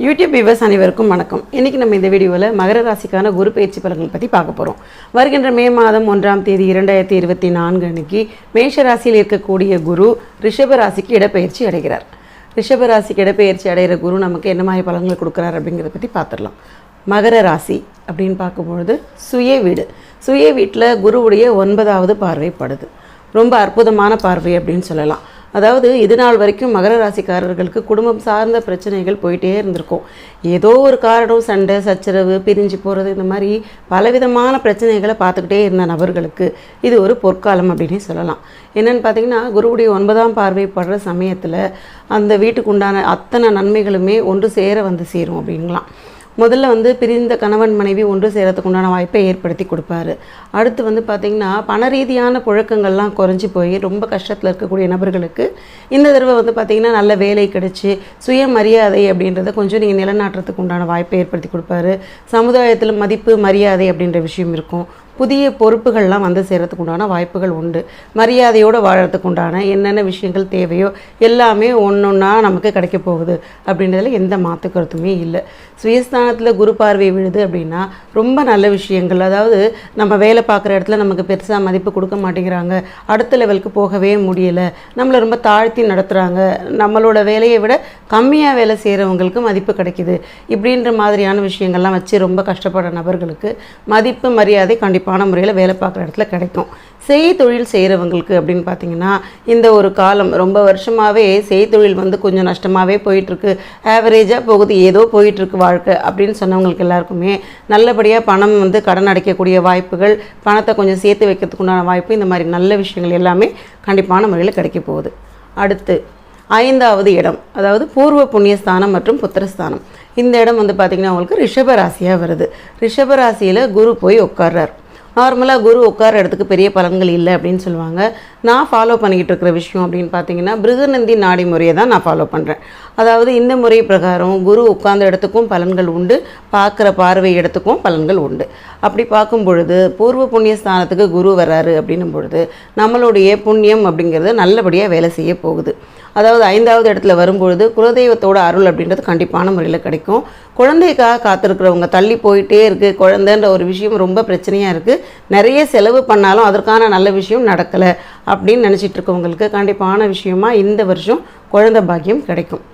YouTube viewers அனைவருக்கும் வணக்கம். இன்றைக்கி நம்ம இந்த வீடியோவில் மகர ராசிக்கான குரு பயிற்சி பலன்கள் பற்றி பார்க்க போகிறோம். வருகின்ற மே மாதம் 1ஆம் தேதி 2024 அன்னைக்கு மேஷ ராசியில் இருக்கக்கூடிய குரு ரிஷப ராசிக்கு இடப்பெயர்ச்சி அடைகிறார். ரிஷப ராசிக்கு இடப்பெயர்ச்சி அடைகிற குரு நமக்கு என்ன மாதிரி பலன்கள் கொடுக்குறார் அப்படிங்கிறத பற்றி பார்த்துடலாம். மகர ராசி அப்படின்னு பார்க்கும்பொழுது சுய வீட்டில் குருவுடைய 9வது பார்வைப்படுது. ரொம்ப அற்புதமான பார்வை அப்படின்னு சொல்லலாம். அதாவது இது நாள் வரைக்கும் மகர ராசிக்காரர்களுக்கு குடும்பம் சார்ந்த பிரச்சனைகள் போயிட்டே இருந்திருக்கும். ஏதோ ஒரு காரணம், சண்டை சச்சரவு, பிரிஞ்சு போகிறது, இந்த மாதிரி பலவிதமான பிரச்சனைகளை பார்த்துக்கிட்டே இருந்த நபர்களுக்கு இது ஒரு பொற்காலம் அப்படின்னு சொல்லலாம். என்னென்னு பார்த்தீங்கன்னா, குருவுடைய 9ஆம் பார்வை படுற சமயத்தில் அந்த வீட்டுக்கு உண்டான அத்தனை நன்மைகளுமே ஒன்று சேர வந்து சேரும் அப்படிங்களாம். முதல்ல பிரிந்த கணவன் மனைவி ஒன்று சேரத்துக்கு உண்டான வாய்ப்பை ஏற்படுத்தி கொடுப்பாரு. அடுத்து பார்த்திங்கன்னா, பண ரீதியான புழக்கங்கள்லாம் குறைஞ்சி போய் ரொம்ப கஷ்டத்தில் இருக்கக்கூடிய நபர்களுக்கு இந்த தடவை பார்த்திங்கன்னா நல்ல வேலை கிடைச்சி சுயமரியாதை அப்படின்றத கொஞ்சம் நீங்கள் நிலநாட்டுறதுக்கு உண்டான வாய்ப்பை ஏற்படுத்தி கொடுப்பாரு. சமுதாயத்தில் மதிப்பு மரியாதை அப்படின்ற விஷயம் இருக்கும். புதிய பொறுப்புகள்லாம் சேரத்துக்கு உண்டான வாய்ப்புகள் உண்டு. மரியாதையோடு வாழறதுக்கு உண்டான என்னென்ன விஷயங்கள் தேவையோ எல்லாமே ஒன்றா நமக்கு கிடைக்க போகுது அப்படின்றதுல எந்த மாற்று கருத்துமே இல்லை. சுயஸ்தானத்தில் குரு பார்வை விழுது அப்படின்னா ரொம்ப நல்ல விஷயங்கள். அதாவது நம்ம வேலை பார்க்குற இடத்துல நமக்கு பெருசாக மதிப்பு கொடுக்க மாட்டேங்கிறாங்க, அடுத்த லெவலுக்கு போகவே முடியலை, நம்மளை ரொம்ப தாழ்த்தி நடத்துகிறாங்க, நம்மளோட வேலையை விட கம்மியாக வேலை செய்கிறவங்களுக்கு மதிப்பு கிடைக்கிது, இப்படின்ற மாதிரியான விஷயங்கள்லாம் வச்சு ரொம்ப கஷ்டப்படுற நபர்களுக்கு மதிப்பு மரியாதை கண்டிப்பாக முறையில் வேலை பார்க்குற இடத்துல கிடைக்கும். செய்தொழில் செய்கிறவங்களுக்கு அப்படின்னு பார்த்தீங்கன்னா, இந்த ஒரு காலம் ரொம்ப வருஷமாகவே செய்தொழில் கொஞ்சம் நஷ்டமாகவே போயிட்டுருக்கு, ஆவரேஜாக போகுது, ஏதோ போயிட்டுருக்கு வாழ்க்கை அப்படின்னு சொன்னவங்களுக்கு எல்லாருக்குமே நல்லபடியாக பணம் கடன் அடைக்கக்கூடிய வாய்ப்புகள், பணத்தை கொஞ்சம் சேர்த்து வைக்கிறதுக்கு உண்டான வாய்ப்பு, இந்த மாதிரி நல்ல விஷயங்கள் எல்லாமே கண்டிப்பான முறையில் கிடைக்க போகுது. அடுத்து 5வது இடம், அதாவது பூர்வ புண்ணியஸ்தானம் மற்றும் புத்திரஸ்தானம். இந்த இடம் பார்த்திங்கன்னா உங்களுக்கு ரிஷப ராசியாக வருது. ரிஷப ராசியில் குரு போய் உட்கார்றார். நார்மலாக குரு உட்கார இடத்துக்கு பெரிய பலன்கள் இல்லை அப்படின்னு சொல்லுவாங்க. நான் ஃபாலோ பண்ணிக்கிட்டு இருக்கிற விஷயம் அப்படின்னு பார்த்தீங்கன்னா, பிருகநந்தி நாடி முறையை தான் நான் ஃபாலோ பண்ணுறேன். அதாவது இந்த முறை பிரகாரம் குரு உட்கார்ந்த இடத்துக்கும் பலன்கள் உண்டு, பார்க்குற பார்வை இடத்துக்கும் பலன்கள் உண்டு. அப்படி பார்க்கும் பொழுது பூர்வ புண்ணிய ஸ்தானத்துக்கு குரு வர்றாரு அப்படின்னும் பொழுது நம்மளுடைய புண்ணியம் அப்படிங்கிறது நல்லபடியாக வேலை செய்ய போகுது. அதாவது 5வது இடத்துல வரும்பொழுது குலதெய்வத்தோட அருள் அப்படின்றது கண்டிப்பான முறையில் கிடைக்கும். குழந்தைக்காக காத்திருக்கிறவங்க, தள்ளி போயிட்டே இருக்குது குழந்தைன்ற ஒரு விஷயம் ரொம்ப பிரச்சனையாக இருக்குது, நிறைய செலவு பண்ணாலும் அதற்கான நல்ல விஷயம் நடக்கலை அப்படின்னு நினச்சிட்டு இருக்கவங்களுக்கு கண்டிப்பான விஷயமா இந்த வருஷம் குழந்தை பாக்கியம் கிடைக்கும்.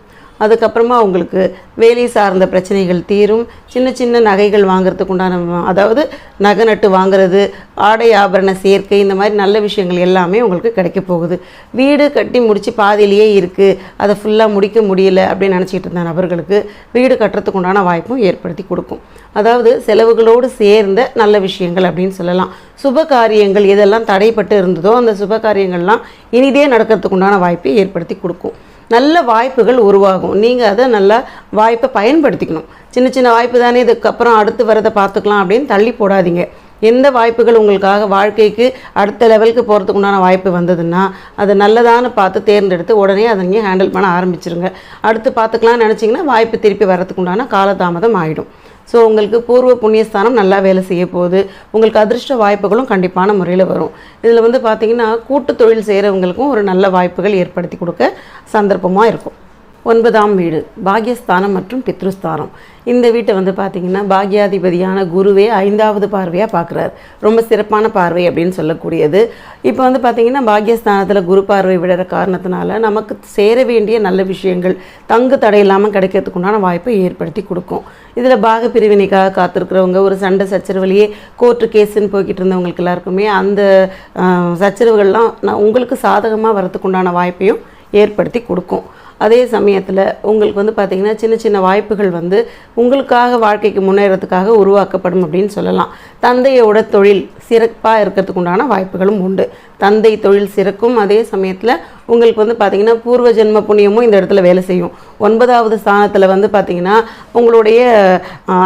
அதுக்கப்புறமா உங்களுக்கு வேலை சார்ந்த பிரச்சனைகள் தீரும். சின்ன சின்ன நகைகள் வாங்குறதுக்கு உண்டான, அதாவது நகை நட்டு வாங்குறது, ஆடை ஆபரண சேர்க்கை, இந்த மாதிரி நல்ல விஷயங்கள் எல்லாமே உங்களுக்கு கிடைக்க போகுது. வீடு கட்டி முடித்து பாதியிலேயே இருக்குது, அதை ஃபுல்லாக முடிக்க முடியல அப்படின்னு நினச்சிட்டு இருந்த நபர்களுக்கு வீடு கட்டுறதுக்கு உண்டான வாய்ப்பும் ஏற்படுத்தி கொடுக்கும். அதாவது செலவுகளோடு சேர்ந்த நல்ல விஷயங்கள் அப்படின்னு சொல்லலாம். சுப காரியங்கள் எதெல்லாம் தடைப்பட்டு இருந்ததோ அந்த சுப காரியங்கள்லாம் இனிதே நடக்கிறதுக்கு உண்டான வாய்ப்பை ஏற்படுத்தி கொடுக்கும். நல்ல வாய்ப்புகள் உருவாகும். நீங்கள் அதை நல்லா வாய்ப்பை பயன்படுத்திக்கணும். சின்ன சின்ன வாய்ப்பு தானே, இதுக்கப்புறம் அடுத்து வரதை பார்த்துக்கலாம் அப்படின்னு தள்ளி போடாதீங்க. எந்த வாய்ப்புகள் உங்களுக்காக வாழ்க்கைக்கு அடுத்த லெவலுக்கு போகிறதுக்கு உண்டான வாய்ப்பு வந்ததுன்னா அதை நல்லதான்னு பார்த்து தேர்ந்தெடுத்து உடனே அதை நீங்கள் ஹேண்டில் பண்ண ஆரம்பிச்சிருங்க. அடுத்து பார்த்துக்கலாம்னு நினச்சிங்கன்னா வாய்ப்பு திருப்பி வர்றதுக்கு உண்டான காலதாமதம் ஆகிடும். ஸோ உங்களுக்கு பூர்வ புண்ணியஸ்தானம் நல்லா வேலை செய்ய போகுது. உங்களுக்கு அதிர்ஷ்ட வாய்ப்புகளும் கண்டிப்பான முறையில் வரும். இதில் பார்த்திங்கன்னா கூட்டு தொழில் செய்கிறவங்களுக்கும் ஒரு நல்ல வாய்ப்புகள் ஏற்படுத்தி கொடுக்க சந்தர்ப்பமாக இருக்கும். 9ஆம் வீடு பாக்யஸ்தானம் மற்றும் பித்ருஸ்தானம். இந்த வீட்டை பார்த்திங்கன்னா பாக்யாதிபதியான குருவே 5வது பார்வையாக பார்க்குறாரு. ரொம்ப சிறப்பான பார்வை அப்படின்னு சொல்லக்கூடியது. இப்போ பார்த்திங்கன்னா பாக்யஸ்தானத்தில் குரு பார்வை விடுற காரணத்தினால நமக்கு சேர வேண்டிய நல்ல விஷயங்கள் தங்கு தடை இல்லாமல் கிடைக்கிறதுக்கு உண்டான வாய்ப்பை ஏற்படுத்தி கொடுக்கும். இதில் பாக பிரிவினைக்காக காத்திருக்கிறவங்க, ஒரு சண்டை சச்சரவுலையே கோர்ட்டு கேஸுன்னு போய்கிட்டு இருந்தவங்களுக்கு எல்லாருக்குமே அந்த சச்சரவுகள்லாம் உங்களுக்கு சாதகமாக வரத்துக்கு உண்டான வாய்ப்பையும் ஏற்படுத்தி கொடுக்கும். அதே சமயத்தில் உங்களுக்கு பார்த்திங்கன்னா சின்ன சின்ன வாய்ப்புகள் உங்களுக்காக வாழ்க்கைக்கு முன்னேறதுக்காக உருவாக்கப்படும் அப்படின்னு சொல்லலாம். தந்தையோட தொழில் சிறப்பாக இருக்கிறதுக்கு உண்டான வாய்ப்புகளும் உண்டு. தந்தை தொழில் சிறக்கும். அதே சமயத்தில் உங்களுக்கு பார்த்திங்கன்னா பூர்வ ஜென்ம புண்ணியமும் இந்த இடத்துல வேலை செய்யும். 9வது ஸ்தானத்தில் பார்த்திங்கன்னா உங்களுடைய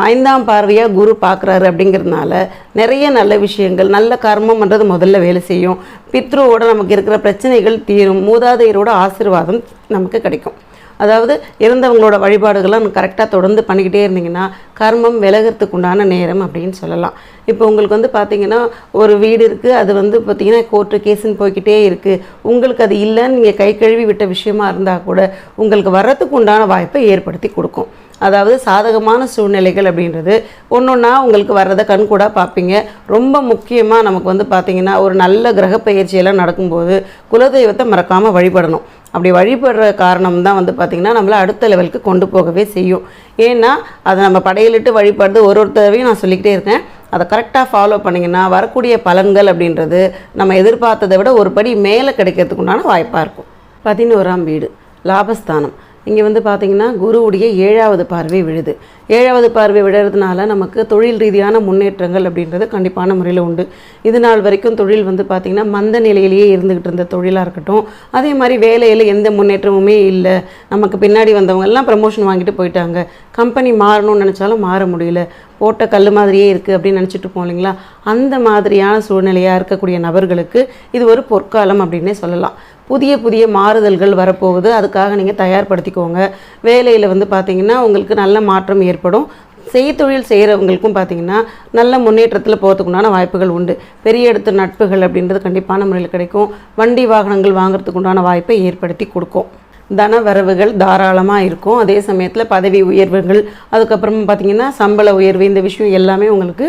5ஆம் பார்வையாக குரு பார்க்குறாரு அப்படிங்கிறதுனால நிறைய நல்ல விஷயங்கள், நல்ல கர்மம்ன்றது முதல்ல வேலை செய்யும். பித்ருவோட நமக்கு இருக்கிற பிரச்சனைகள் தீரும். மூதாதையரோட ஆசீர்வாதம் நமக்கு கிடைக்கும். அதாவது இறந்தவங்களோட வழிபாடுகள்லாம் கரெக்டாக தொடர்ந்து பண்ணிக்கிட்டே இருந்தீங்கன்னா கர்மம் விலகிறதுக்கு உண்டான நேரம் அப்படின்னு சொல்லலாம். இப்போ உங்களுக்கு பார்த்திங்கன்னா ஒரு வீடு இருக்குது, அது பார்த்திங்கன்னா கோர்ட்டு கேஸுன்னு போய்கிட்டே இருக்குது. உங்களுக்கு அது இல்லைன்னு நீங்கள் கை கழுவி விட்ட விஷயமா இருந்தால் கூட உங்களுக்கு வர்றதுக்கு உண்டான வாய்ப்பை ஏற்படுத்தி கொடுக்கும். அதாவது சாதகமான சூழ்நிலைகள் அப்படின்றது ஒன்றொன்னா உங்களுக்கு வர்றதை கண்கூடாக பார்ப்பீங்க. ரொம்ப முக்கியமாக நமக்கு வந்து பார்த்திங்கன்னா ஒரு நல்ல கிரக பயிற்சியெல்லாம் நடக்கும்போது குலதெய்வத்தை மறக்காமல் வழிபடணும். அப்படி வழிபடுற காரணம் தான் வந்து பார்த்திங்கன்னா நம்மளை அடுத்த லெவலுக்கு கொண்டு போகவே செய்யும். ஏன்னா அதை நம்ம படையலிட்டு வழிபடுறது ஒரு தடவையும் நான் சொல்லிக்கிட்டே இருக்கேன். அதை கரெக்டாக ஃபாலோ பண்ணிங்கன்னா வரக்கூடிய பலன்கள் அப்படின்றது நம்ம எதிர்பார்த்ததை விட ஒரு படி மேலே கிடைக்கிறதுக்கு உண்டான வாய்ப்பாக இருக்கும். 11ஆம் வீடு லாபஸ்தானம். இங்கே வந்து பார்த்திங்கன்னா குருவுடைய 7வது பார்வை விழுது. 7வது பார்வை விழுறதுனால நமக்கு தொழில் ரீதியான முன்னேற்றங்கள் அப்படின்றது கண்டிப்பான முறையில் உண்டு. இது நாள் வரைக்கும் தொழில் வந்து பார்த்திங்கன்னா மந்த நிலையிலேயே இருந்துக்கிட்டு இருந்த தொழிலாக இருக்கட்டும், அதே மாதிரி வேலையில் எந்த முன்னேற்றமுமே இல்லை, நமக்கு பின்னாடி வந்தவங்க எல்லாம் ப்ரமோஷன் வாங்கிட்டு போயிட்டாங்க, கம்பெனி மாறணும்னு நினச்சாலும் மாற முடியல, போட்ட கல் மாதிரியே இருக்குது அப்படின்னு நினச்சிட்டு இருப்போம் இல்லைங்களா, அந்த மாதிரியான சூழ்நிலையாக இருக்கக்கூடிய நபர்களுக்கு இது ஒரு பொற்காலம் அப்படின்னே சொல்லலாம். புதிய மாறுதல்கள் வரப்போகுது. அதுக்காக நீங்கள் தயார்படுத்திக்கோங்க. வேலையில் வந்து பார்த்திங்கன்னா உங்களுக்கு நல்ல மாற்றம் ஏற்படும். செய்தொழில் செய்கிறவங்களுக்கும் பார்த்திங்கன்னா நல்ல முன்னேற்றத்தில் போகிறதுக்குண்டான வாய்ப்புகள் உண்டு. பெரிய இடத்து நட்புகள் அப்படின்றது கண்டிப்பான முறையில் கிடைக்கும். வண்டி வாகனங்கள் வாங்குறதுக்கு உண்டான வாய்ப்பை ஏற்படுத்தி கொடுக்கும். தன வரவுகள் தாராளமாக இருக்கும். அதே சமயத்தில் பதவி உயர்வுகள், அதுக்கப்புறம் பார்த்திங்கன்னா சம்பள உயர்வு, இந்த விஷயம் எல்லாமே உங்களுக்கு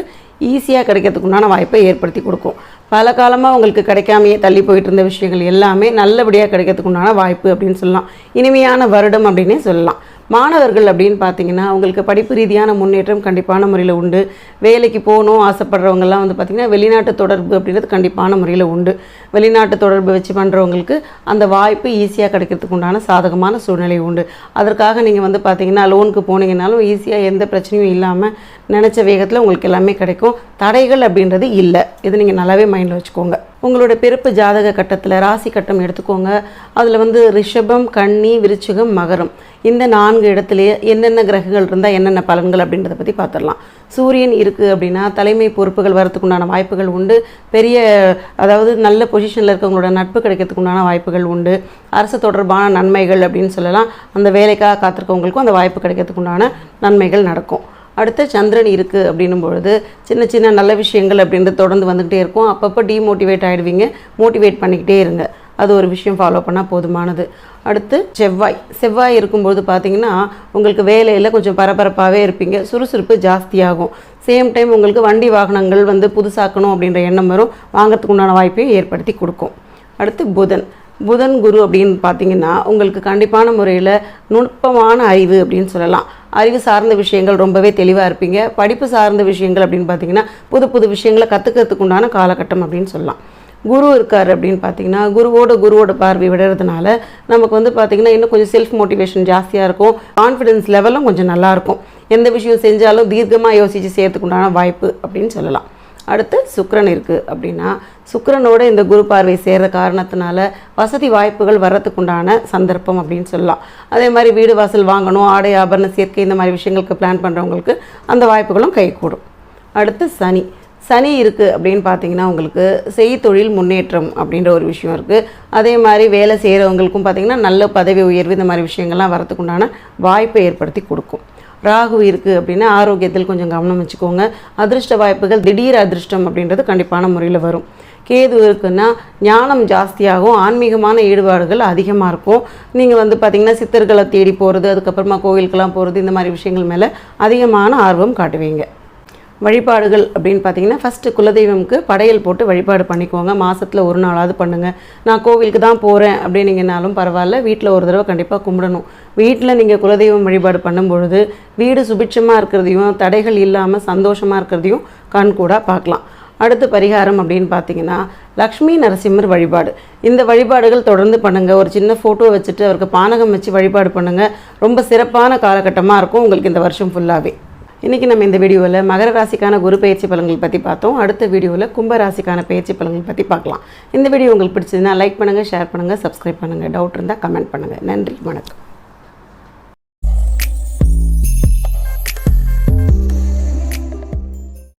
ஈஸியாக கிடைக்கிறதுக்கு உண்டான வாய்ப்பை ஏற்படுத்தி கொடுக்கும். பல காலமாக உங்களுக்கு கிடைக்காமையே தள்ளி போயிட்டு இருந்த விஷயங்கள் எல்லாமே நல்லபடியாக கிடைக்கிறதுக்கு உண்டான வாய்ப்பு அப்படின்னு சொல்லலாம். இனிமையான வருடம் அப்படின்னே சொல்லலாம். மாணவர்கள் அப்படின்னு பார்த்தீங்கன்னா உங்களுக்கு படிப்பு ரீதியான முன்னேற்றம் கண்டிப்பான முறையில் உண்டு. வேலைக்கு போகணும் ஆசைப்படுறவங்கெல்லாம் வந்து பார்த்திங்கன்னா வெளிநாட்டு தொடர்பு அப்படின்றது கண்டிப்பான முறையில் உண்டு. வெளிநாட்டு தொடர்பு வச்சு பண்ணுறவங்களுக்கு அந்த வாய்ப்பு ஈஸியாக கிடைக்கிறதுக்கு உண்டான சாதகமான சூழ்நிலை உண்டு. அதற்காக நீங்கள் வந்து பார்த்திங்கன்னா லோனுக்கு போனீங்கன்னாலும் ஈஸியாக எந்த பிரச்சனையும் இல்லாமல் நினச்ச வேகத்தில் உங்களுக்கு எல்லாமே கிடைக்கும். தடைகள் அப்படின்றது இல்லை. இது நீங்கள் நல்லாவே மைண்டில் வச்சுக்கோங்க. உங்களோட பிறப்பு ஜாதக கட்டத்தில் ராசி கட்டம் எடுத்துக்கோங்க. அதில் வந்து ரிஷபம், கன்னி, விருச்சிகம், மகரம், இந்த 4 இடத்துலையே என்னென்ன கிரகங்கள் இருந்தால் என்னென்ன பலன்கள் அப்படின்றத பற்றி பார்த்துடலாம். சூரியன் இருக்குது அப்படின்னா தலைமை பொறுப்புகள் வரத்துக்கு உண்டான வாய்ப்புகள் உண்டு. பெரிய அதாவது நல்ல பொசிஷனில் இருக்கவங்களோட நட்பு கிடைக்கிறதுக்கு உண்டான வாய்ப்புகள் உண்டு. அரசு தொடர்பான நன்மைகள் அப்படின்னு சொல்லலாம். அந்த வேலைக்காக காத்திருக்கவங்களுக்கும் அந்த வாய்ப்பு கிடைக்கிறதுக்கு உண்டான நன்மைகள் நடக்கும். அடுத்து சந்திரன் இருக்குது அப்படின்னும் பொழுது சின்ன நல்ல விஷயங்கள் அப்படின்றது தொடர்ந்து வந்துக்கிட்டே இருக்கும். அப்பப்போ டீமோட்டிவேட் ஆகிடுவீங்க. மோட்டிவேட் பண்ணிக்கிட்டே இருங்க. அது ஒரு விஷயம் ஃபாலோ பண்ணால் போதுமானது. அடுத்து செவ்வாய் இருக்கும்போது பார்த்திங்கன்னா உங்களுக்கு வேலையில் கொஞ்சம் பரபரப்பாகவே இருப்பீங்க. சுறுசுறுப்பு ஜாஸ்தியாகும். சேம் டைம் உங்களுக்கு வண்டி வாகனங்கள் வந்து புதுசாக்கணும் அப்படின்ற எண்ணம் வரும். வாங்கிறதுக்கு உண்டான வாய்ப்பையும் ஏற்படுத்தி கொடுக்கும். அடுத்து புதன் குரு அப்படின்னு பார்த்தீங்கன்னா உங்களுக்கு கண்டிப்பான முறையில் நுட்பமான அறிவு அப்படின்னு சொல்லலாம். அறிவு சார்ந்த விஷயங்கள் ரொம்பவே தெளிவாக இருப்பீங்க. படிப்பு சார்ந்த விஷயங்கள் அப்படின்னு பார்த்தீங்கன்னா புது விஷயங்களை கற்றுக்கிறதுக்கு உண்டான காலகட்டம் அப்படின்னு சொல்லலாம். குரு இருக்கார் அப்படின்னு பார்த்தீங்கன்னா குருவோட பார்வை விடுறதுனால நமக்கு வந்து பார்த்திங்கன்னா இன்னும் கொஞ்சம் செல்ஃப் மோட்டிவேஷன் ஜாஸ்தியாக இருக்கும். கான்ஃபிடென்ஸ் லெவலும் கொஞ்சம் நல்லாயிருக்கும். எந்த விஷயம் செஞ்சாலும் தீர்க்கமாக யோசித்து செய்யறதுக்கு உண்டான வாய்ப்பு அப்படின்னு சொல்லலாம். அடுத்து சுக்கிரன் இருக்குது அப்படின்னா சுக்கிரனோட இந்த குரு பார்வை சேர்கிற காரணத்தினால வசதி வாய்ப்புகள் வர்றதுக்குண்டான சந்தர்ப்பம் அப்படின்னு சொல்லலாம். அதே மாதிரி வீடு வாசல் வாங்கணும், ஆடை ஆபரண சேர்க்கை, இந்த மாதிரி விஷயங்களுக்கு பிளான் பண்ணுறவங்களுக்கு அந்த வாய்ப்புகளும் கைகூடும். அடுத்து சனி இருக்குது அப்படின்னு பார்த்தீங்கன்னா உங்களுக்கு செய்தொழில் முன்னேற்றம் அப்படின்ற ஒரு விஷயம் இருக்குது. அதே மாதிரி வேலை செய்கிறவங்களுக்கும் பார்த்திங்கன்னா நல்ல பதவி உயர்வு, இந்த மாதிரி விஷயங்கள்லாம் வரத்துக்குண்டான வாய்ப்பை ஏற்படுத்தி கொடுக்கும். ராகு இருக்குது அப்படின்னா ஆரோக்கியத்தில் கொஞ்சம் கவனம் வச்சுக்கோங்க. அதிர்ஷ்ட வாய்ப்புகள், திடீர் அதிர்ஷ்டம் அப்படின்றது கண்டிப்பான முறையில் வரும். கேது இருக்குன்னா ஞானம் ஜாஸ்தியாகும். ஆன்மீகமான ஈடுபாடுகள் அதிகமாக இருக்கும். நீங்கள் வந்து பார்த்திங்கன்னா சித்தர்களை தேடி போகிறது, அதுக்கப்புறமா கோவிலுக்கெல்லாம் போகிறது, இந்த மாதிரி விஷயங்கள் மேலே அதிகமான ஆர்வம் காட்டுவீங்க. வழிபாடுகள் அப்படின்னு பார்த்தீங்கன்னா ஃபஸ்ட்டு குலதெய்வம்க்கு படையல் போட்டு வழிபாடு பண்ணிக்கோங்க. மாதத்தில் ஒரு நாளாவது பண்ணுங்கள். நான் கோவிலுக்கு தான் போகிறேன் அப்படின்னீங்கனாலும் பரவாயில்ல, வீட்டில் ஒரு தடவை கண்டிப்பாக கும்பிடணும். வீட்டில் நீங்கள் குலதெய்வம் வழிபாடு பண்ணும்பொழுது வீடு சுபிட்சமாக இருக்கிறதையும் தடைகள் இல்லாமல் சந்தோஷமாக இருக்கிறதையும் கண்கூடாக பார்க்கலாம். அடுத்து பரிகாரம் அப்படின்னு பார்த்தீங்கன்னா லக்ஷ்மி நரசிம்மர் வழிபாடு. இந்த வழிபாடுகள் தொடர்ந்து பண்ணுங்கள். ஒரு சின்ன ஃபோட்டோ வச்சுட்டு அவருக்கு பானகம் வச்சு வழிபாடு பண்ணுங்கள். ரொம்ப சிறப்பான காலகட்டமாக இருக்கும் உங்களுக்கு இந்த வருஷம் ஃபுல்லாகவே. இன்றைக்கி நம்ம இந்த வீடியோவில் மகர ராசிக்கான குரு பயிற்சி பலன்கள் பற்றி பார்த்தோம். அடுத்த வீடியோவில் கும்ப ராசிக்கான பயிற்சி பலன்கள் பற்றி பார்க்கலாம். இந்த வீடியோ உங்களுக்கு பிடிச்சதுன்னா லைக் பண்ணுங்கள், ஷேர் பண்ணுங்கள், சப்ஸ்கிரைப் பண்ணுங்கள். டவுட் இருந்தால் கமெண்ட் பண்ணுங்கள். நன்றி, வணக்கம்.